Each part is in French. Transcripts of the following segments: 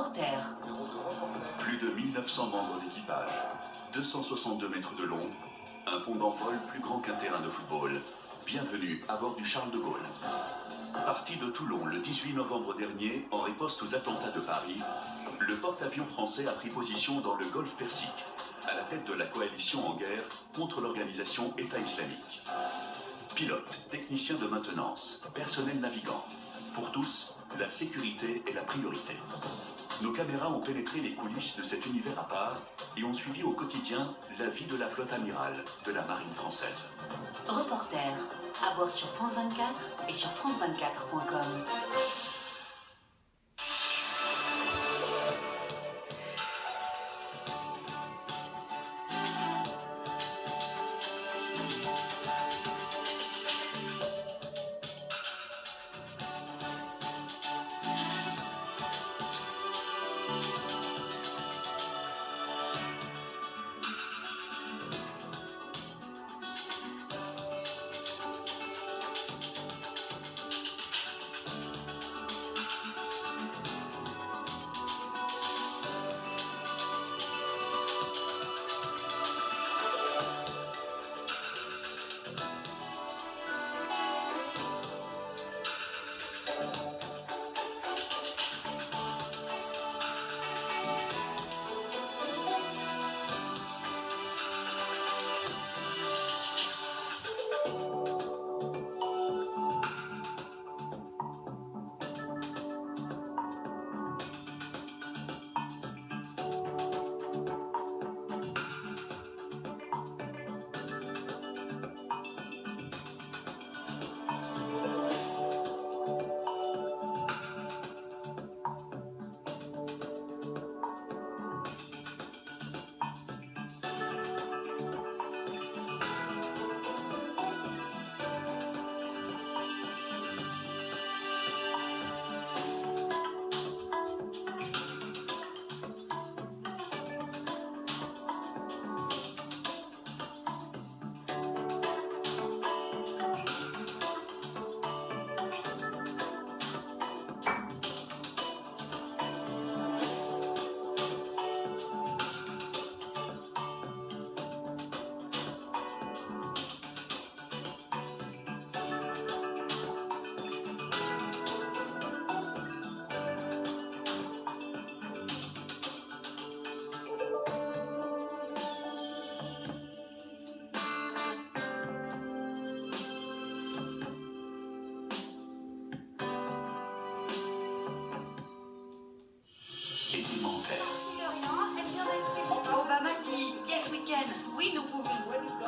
Reporter. Plus de 1900 membres d'équipage, 262 mètres de long, un pont d'envol plus grand qu'un terrain de football. Bienvenue à bord du Charles de Gaulle. Parti de Toulon le 18 novembre dernier en riposte aux attentats de Paris, le porte-avions français a pris position dans le golfe Persique, à la tête de la coalition en guerre contre l'organisation État islamique. Pilotes, techniciens de maintenance, personnel navigant. Pour tous, la sécurité est la priorité. Nos caméras ont pénétré les coulisses de cet univers à part et ont suivi au quotidien la vie de la flotte amirale de la marine française. Reporter, à voir sur France 24 et sur france24.com. Obama dit yes we can, oui nous pouvons,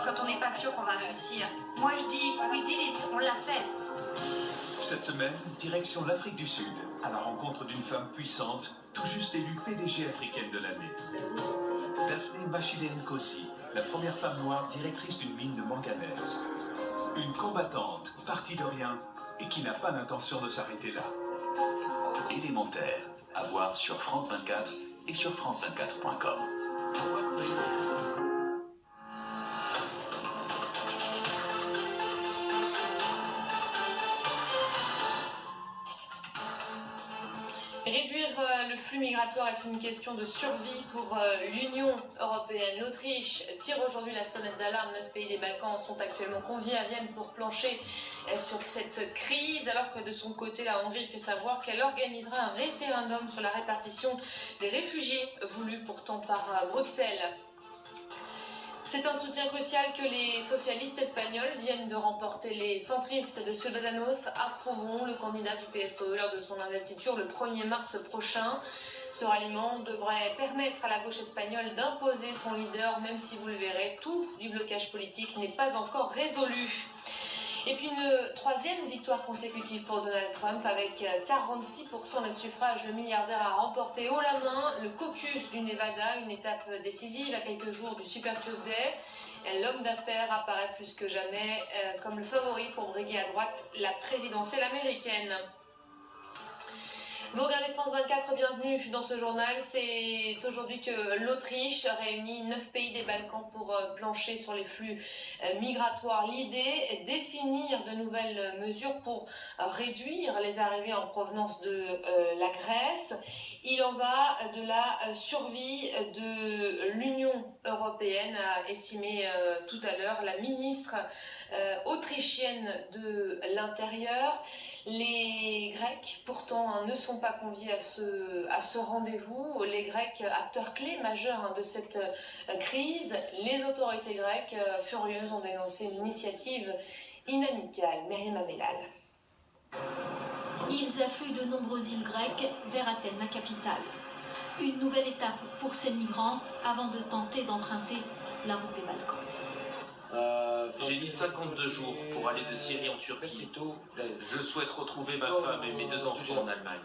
quand on n'est pas sûr qu'on va réussir. Moi je dis we did it, on l'a fait. Cette semaine, direction l'Afrique du Sud, à la rencontre d'une femme puissante, tout juste élue PDG africaine de l'année. Daphne Machile Nkosi, la première femme noire directrice d'une mine de manganèse. Une combattante, partie de rien, et qui n'a pas l'intention de s'arrêter là. Élémentaire, à voir sur France 24 et sur france24.com. Réduire le flux migratoire est une question de survie pour l'Union européenne. L'Autriche tire aujourd'hui la sonnette d'alarme. 9 pays des Balkans sont actuellement conviés à Vienne pour plancher sur cette crise, alors que de son côté, la Hongrie fait savoir qu'elle organisera un référendum sur la répartition des réfugiés voulus pourtant par Bruxelles. C'est un soutien crucial que les socialistes espagnols viennent de remporter. Les centristes de Ciudadanos approuveront le candidat du PSOE lors de son investiture le 1er mars prochain. Ce ralliement devrait permettre à la gauche espagnole d'imposer son leader, même si vous le verrez, tout du blocage politique n'est pas encore résolu. Et puis une troisième victoire consécutive pour Donald Trump avec 46% des suffrages. Le milliardaire a remporté haut la main le caucus du Nevada, une étape décisive à quelques jours du Super Tuesday. L'homme d'affaires apparaît plus que jamais comme le favori pour briguer à droite la présidentielle américaine. Vous regardez France 24, bienvenue dans ce journal. C'est aujourd'hui que l'Autriche réunit 9 pays des Balkans pour plancher sur les flux migratoires. L'idée est de définir de nouvelles mesures pour réduire les arrivées en provenance de la Grèce. Il en va de la survie de l'Union européenne, a estimé tout à l'heure la ministre autrichienne de l'Intérieur. Les Grecs, pourtant, ne sont pas conviés à ce rendez-vous. Les Grecs, acteurs clés majeurs de cette crise, les autorités grecques, furieuses, ont dénoncé une initiative inamicale. Myriam Amelal. Ils affluent de nombreuses îles grecques vers Athènes, la capitale. Une nouvelle étape pour ces migrants avant de tenter d'emprunter la route des Balkans. J'ai mis 52 jours pour aller de Syrie en Turquie. Je souhaite retrouver ma femme et mes 2 enfants en Allemagne.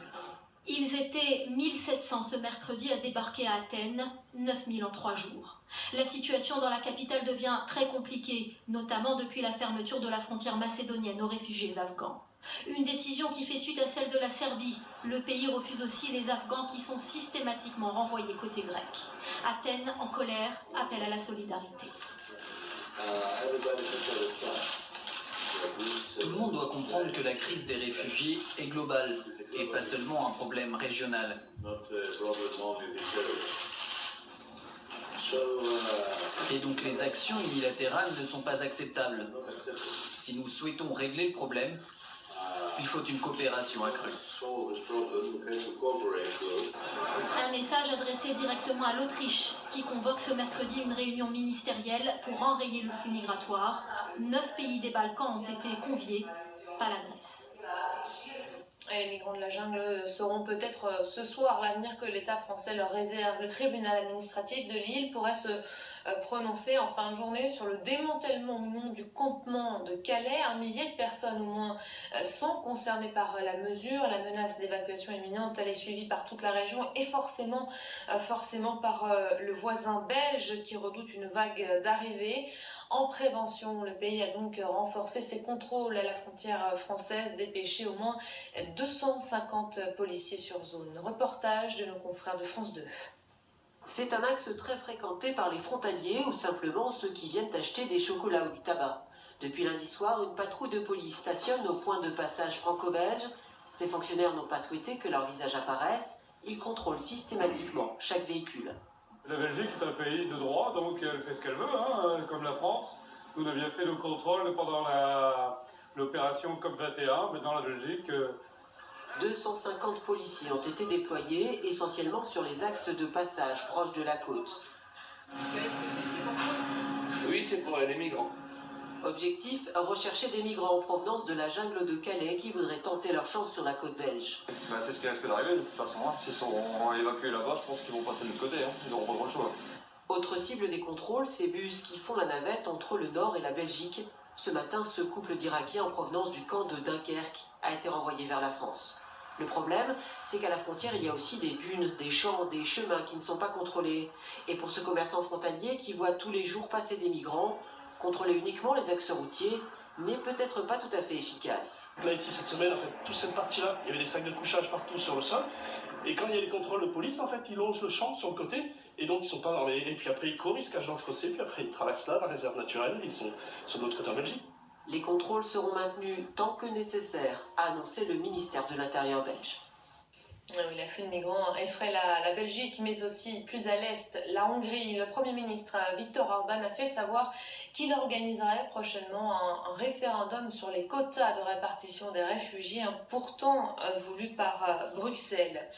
Ils étaient 1700 ce mercredi à débarquer à Athènes, 9000 en 3 jours. La situation dans la capitale devient très compliquée, notamment depuis la fermeture de la frontière macédonienne aux réfugiés afghans. Une décision qui fait suite à celle de la Serbie. Le pays refuse aussi les Afghans qui sont systématiquement renvoyés côté grec. Athènes, en colère, appelle à la solidarité. Tout le monde doit comprendre que la crise des réfugiés est globale et pas seulement un problème régional. Et donc les actions unilatérales ne sont pas acceptables. Si nous souhaitons régler le problème, il faut une coopération accrue. Un message adressé directement à l'Autriche, qui convoque ce mercredi une réunion ministérielle pour enrayer le flux migratoire. 9 pays des Balkans ont été conviés, pas la Grèce. Et les migrants de la jungle sauront peut-être ce soir l'avenir que l'État français leur réserve. Le tribunal administratif de Lille pourrait se prononcer en fin de journée sur le démantèlement ou non du campement de Calais. 1 millier de personnes au moins sont concernées par la mesure. La menace d'évacuation imminente, elle est suivie par toute la région et forcément par le voisin belge qui redoute une vague d'arrivée. En prévention, le pays a donc renforcé ses contrôles à la frontière française, dépêché au moins 250 policiers sur zone. Reportage de nos confrères de France 2. C'est un axe très fréquenté par les frontaliers ou simplement ceux qui viennent acheter des chocolats ou du tabac. Depuis lundi soir, une patrouille de police stationne au point de passage franco-belge. Ces fonctionnaires n'ont pas souhaité que leur visage apparaisse. Ils contrôlent systématiquement chaque véhicule. La Belgique est un pays de droit, donc elle fait ce qu'elle veut, comme la France. Nous, on a bien fait le contrôle pendant l'opération COP21, maintenant la Belgique... 250 policiers ont été déployés, essentiellement sur les axes de passage proches de la côte. Oui, c'est pour les migrants. Objectif, rechercher des migrants en provenance de la jungle de Calais qui voudraient tenter leur chance sur la côte belge. C'est ce qui risque d'arriver de toute façon. S'ils sont évacués là-bas, je pense qu'ils vont passer de l'autre côté. Ils n'auront pas trop le choix. Autre cible des contrôles, ces bus qui font la navette entre le Nord et la Belgique. Ce matin, ce couple d'Irakiens en provenance du camp de Dunkerque a été renvoyé vers la France. Le problème, c'est qu'à la frontière, il y a aussi des dunes, des champs, des chemins qui ne sont pas contrôlés. Et pour ce commerçant frontalier qui voit tous les jours passer des migrants, contrôler uniquement les axes routiers n'est peut-être pas tout à fait efficace. Là, ici, cette semaine, en fait, toute cette partie-là, il y avait des sacs de couchage partout sur le sol. Et quand il y a les contrôles de police, en fait, ils longent le champ sur le côté. Et donc, ils sont pas dans les... Et puis après, ils courent, ils se cachent dans le fossé. Puis après, ils traversent là, la réserve naturelle. Et ils sont sur l'autre côté en Belgique. Les contrôles seront maintenus tant que nécessaire, a annoncé le ministère de l'Intérieur belge. Oui, l'afflux de migrants effraie la Belgique, mais aussi plus à l'est, la Hongrie. Le Premier ministre Viktor Orban a fait savoir qu'il organiserait prochainement un référendum sur les quotas de répartition des réfugiés, pourtant voulu par Bruxelles.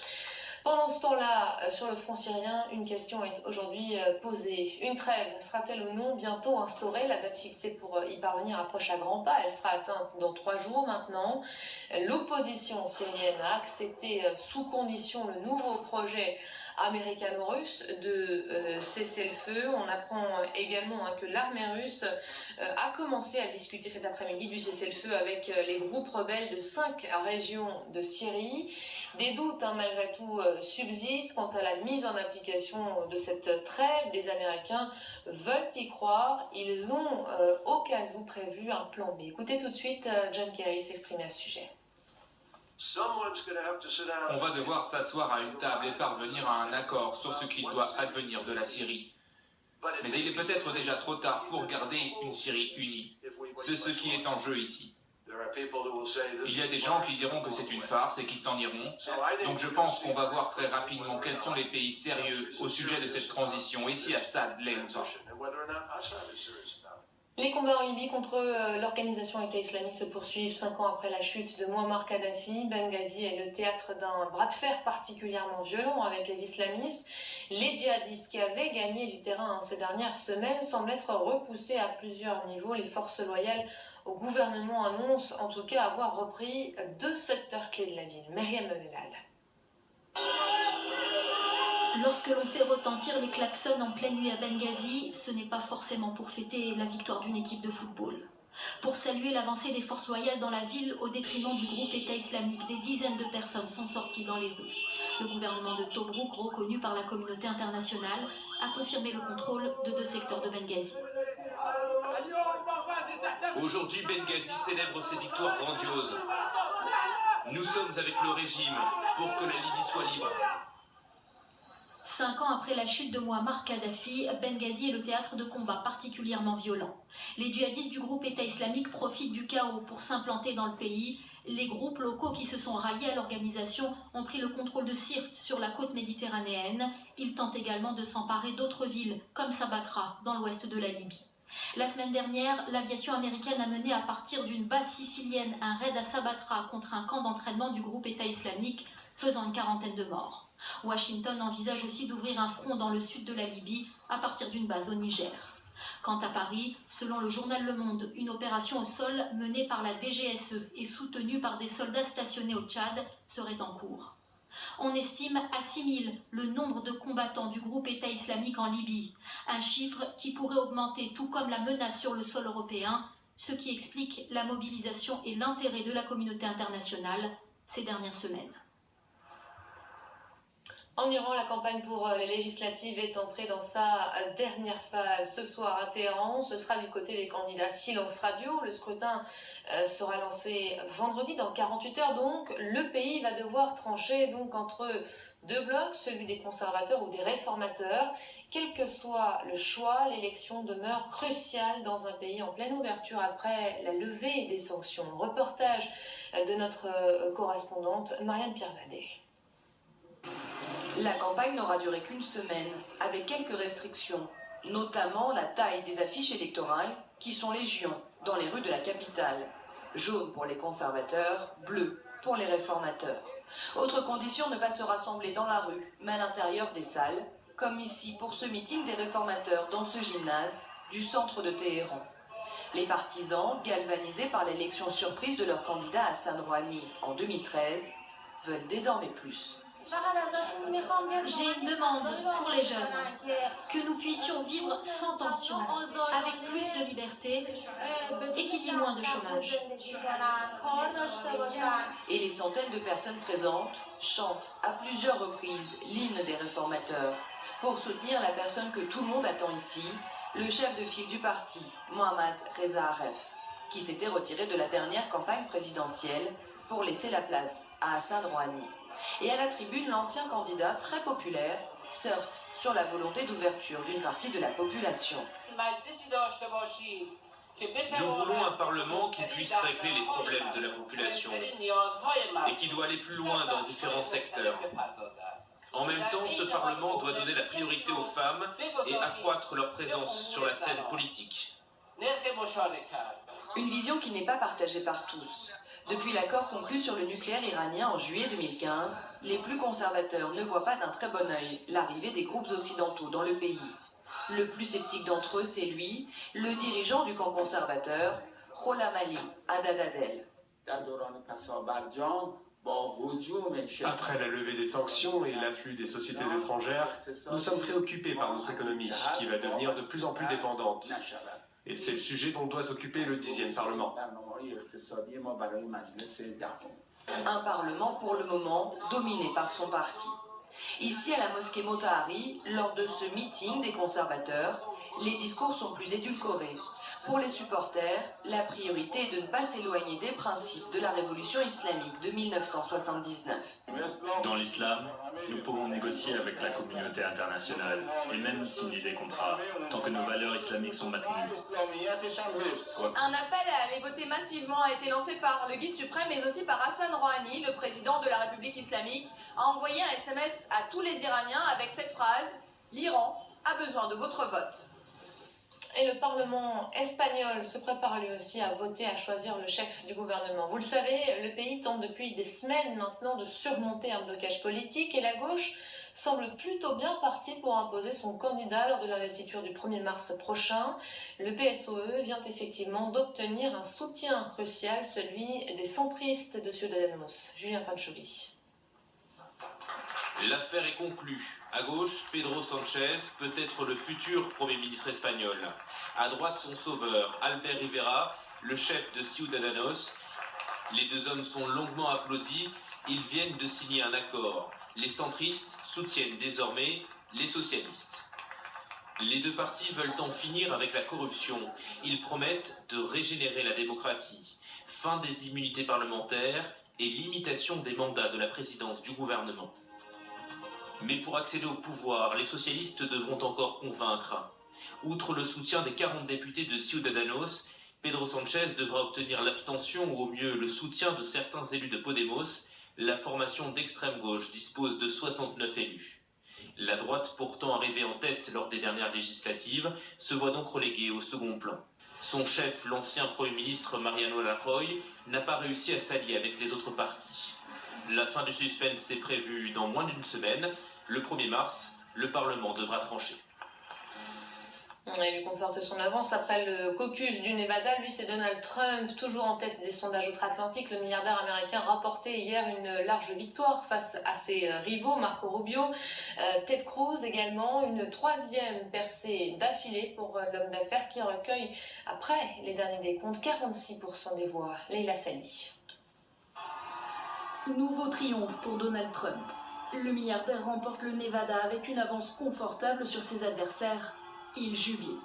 Pendant ce temps-là, sur le front syrien, une question est aujourd'hui posée. Une trêve sera-t-elle ou non bientôt instaurée? La date fixée pour y parvenir approche à grands pas. Elle sera atteinte dans 3 jours maintenant. L'opposition syrienne a accepté sous condition le nouveau projet américano-russe de cessez-le-feu. On apprend également que l'armée russe a commencé à discuter cet après-midi du cessez-le-feu avec les groupes rebelles de 5 régions de Syrie. Des doutes malgré tout subsistent quant à la mise en application de cette trêve. Les Américains veulent y croire. Ils ont au cas où prévu un plan B. Écoutez tout de suite John Kerry s'exprimer à ce sujet. On va devoir s'asseoir à une table et parvenir à un accord sur ce qu'il doit advenir de la Syrie. Mais il est peut-être déjà trop tard pour garder une Syrie unie. C'est ce qui est en jeu ici. Il y a des gens qui diront que c'est une farce et qui s'en iront. Donc je pense qu'on va voir très rapidement quels sont les pays sérieux au sujet de cette transition et si Assad l'est ou pas. Les combats en Libye contre l'organisation État islamique se poursuivent 5 ans après la chute de Muammar Kadhafi. Benghazi est le théâtre d'un bras de fer particulièrement violent avec les islamistes. Les djihadistes qui avaient gagné du terrain ces dernières semaines semblent être repoussés à plusieurs niveaux. Les forces loyales au gouvernement annoncent en tout cas avoir repris 2 secteurs clés de la ville. Myriam Melal. Lorsque l'on fait retentir les klaxons en pleine nuit à Benghazi, ce n'est pas forcément pour fêter la victoire d'une équipe de football. Pour saluer l'avancée des forces loyales dans la ville au détriment du groupe État islamique, des dizaines de personnes sont sorties dans les rues. Le gouvernement de Tobrouk, reconnu par la communauté internationale, a confirmé le contrôle de 2 secteurs de Benghazi. Aujourd'hui, Benghazi célèbre ses victoires grandioses. Nous sommes avec le régime pour que la Libye soit libre. 5 ans après la chute de Muammar Kadhafi, Benghazi est le théâtre de combats particulièrement violents. Les djihadistes du groupe État islamique profitent du chaos pour s'implanter dans le pays. Les groupes locaux qui se sont ralliés à l'organisation ont pris le contrôle de Sirte sur la côte méditerranéenne. Ils tentent également de s'emparer d'autres villes, comme Sabatra, dans l'ouest de la Libye. La semaine dernière, l'aviation américaine a mené à partir d'une base sicilienne un raid à Sabatra contre un camp d'entraînement du groupe État islamique, faisant une quarantaine de morts. Washington envisage aussi d'ouvrir un front dans le sud de la Libye à partir d'une base au Niger. Quant à Paris, selon le journal Le Monde, une opération au sol menée par la DGSE et soutenue par des soldats stationnés au Tchad serait en cours. On estime à 6 000 le nombre de combattants du groupe État islamique en Libye, un chiffre qui pourrait augmenter tout comme la menace sur le sol européen, ce qui explique la mobilisation et l'intérêt de la communauté internationale ces dernières semaines. En Iran, la campagne pour les législatives est entrée dans sa dernière phase. Ce soir à Téhéran, ce sera du côté des candidats Silence Radio. Le scrutin sera lancé vendredi, dans 48 heures donc. Le pays va devoir trancher donc entre 2 blocs, celui des conservateurs ou des réformateurs. Quel que soit le choix, l'élection demeure cruciale dans un pays en pleine ouverture après la levée des sanctions. Reportage de notre correspondante Marianne Pierzadeh. La campagne n'aura duré qu'une semaine, avec quelques restrictions, notamment la taille des affiches électorales qui sont légion dans les rues de la capitale. Jaune pour les conservateurs, bleu pour les réformateurs. Autre condition, ne pas se rassembler dans la rue, mais à l'intérieur des salles, comme ici pour ce meeting des réformateurs dans ce gymnase du centre de Téhéran. Les partisans, galvanisés par l'élection surprise de leur candidat Hassan Rouhani en 2013, veulent désormais plus. J'ai une demande pour les jeunes, que nous puissions vivre sans tension, avec plus de liberté et qu'il y ait moins de chômage. Et les centaines de personnes présentes chantent à plusieurs reprises l'hymne des réformateurs pour soutenir la personne que tout le monde attend ici, le chef de file du parti, Mohammad Reza Aref, qui s'était retiré de la dernière campagne présidentielle pour laisser la place à Hassan Rouhani. Et à la tribune, l'ancien candidat, très populaire, surfe sur la volonté d'ouverture d'une partie de la population. Nous voulons un Parlement qui puisse régler les problèmes de la population et qui doit aller plus loin dans différents secteurs. En même temps, ce Parlement doit donner la priorité aux femmes et accroître leur présence sur la scène politique. Une vision qui n'est pas partagée par tous. Depuis l'accord conclu sur le nucléaire iranien en juillet 2015, les plus conservateurs ne voient pas d'un très bon œil l'arrivée des groupes occidentaux dans le pays. Le plus sceptique d'entre eux, c'est lui, le dirigeant du camp conservateur, Gholam Ali Adadadel. Après la levée des sanctions et l'afflux des sociétés étrangères, nous sommes préoccupés par notre économie, qui va devenir de plus en plus dépendante. Et c'est le sujet dont doit s'occuper le 10e Parlement. Un Parlement pour le moment dominé par son parti. Ici, à la mosquée Motahari, lors de ce meeting des conservateurs, les discours sont plus édulcorés. Pour les supporters, la priorité est de ne pas s'éloigner des principes de la révolution islamique de 1979. Dans l'islam, nous pouvons négocier avec la communauté internationale et même signer des contrats, tant que nos valeurs islamiques sont maintenues. Un appel à aller voter massivement a été lancé par le guide suprême, mais aussi par Hassan Rouhani, le président de la République islamique, a envoyé un SMS à tous les Iraniens avec cette phrase « L'Iran a besoin de votre vote ». Et le Parlement espagnol se prépare lui aussi à voter, à choisir le chef du gouvernement. Vous le savez, le pays tente depuis des semaines maintenant de surmonter un blocage politique et la gauche semble plutôt bien partie pour imposer son candidat lors de l'investiture du 1er mars prochain. Le PSOE vient effectivement d'obtenir un soutien crucial, celui des centristes de Ciudadanos. Julien Fanchouli. L'affaire est conclue. À gauche, Pedro Sánchez peut être le futur Premier ministre espagnol. À droite, son sauveur, Albert Rivera, le chef de Ciudadanos. Les deux hommes sont longuement applaudis. Ils viennent de signer un accord. Les centristes soutiennent désormais les socialistes. Les deux partis veulent en finir avec la corruption. Ils promettent de régénérer la démocratie. Fin des immunités parlementaires et limitation des mandats de la présidence du gouvernement. Mais pour accéder au pouvoir, les socialistes devront encore convaincre. Outre le soutien des 40 députés de Ciudadanos, Pedro Sánchez devra obtenir l'abstention ou au mieux le soutien de certains élus de Podemos. La formation d'extrême gauche dispose de 69 élus. La droite, pourtant arrivée en tête lors des dernières législatives, se voit donc reléguée au second plan. Son chef, l'ancien Premier ministre Mariano Rajoy, n'a pas réussi à s'allier avec les autres partis. La fin du suspense est prévue dans moins d'une semaine. Le 1er mars, le Parlement devra trancher. Il lui conforte son avance après le caucus du Nevada. Lui, c'est Donald Trump, toujours en tête des sondages outre-Atlantique. Le milliardaire américain rapportait hier une large victoire face à ses rivaux, Marco Rubio, Ted Cruz également. Une troisième percée d'affilée pour l'homme d'affaires qui recueille, après les derniers décomptes, 46% des voix. Leila Sali. Nouveau triomphe pour Donald Trump. Le milliardaire remporte le Nevada avec une avance confortable sur ses adversaires. Il jubile.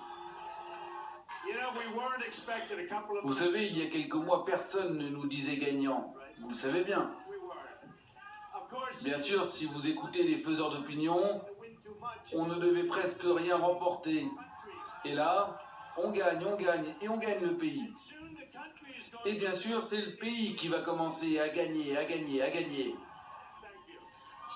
Vous savez, il y a quelques mois, personne ne nous disait gagnant. Vous le savez bien. Bien sûr, si vous écoutez les faiseurs d'opinion, on ne devait presque rien remporter. Et là, on gagne et on gagne le pays. Et bien sûr, c'est le pays qui va commencer à gagner.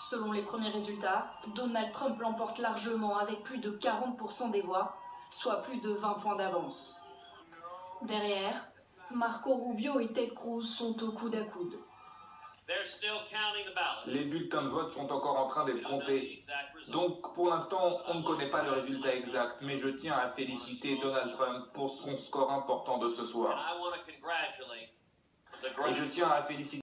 Selon les premiers résultats, Donald Trump l'emporte largement avec plus de 40% des voix, soit plus de 20 points d'avance. Derrière, Marco Rubio et Ted Cruz sont au coude à coude. Les bulletins de vote sont encore en train d'être comptés. Donc, pour l'instant, on ne connaît pas le résultat exact, mais je tiens à féliciter Donald Trump pour son score important de ce soir. Et je tiens à féliciter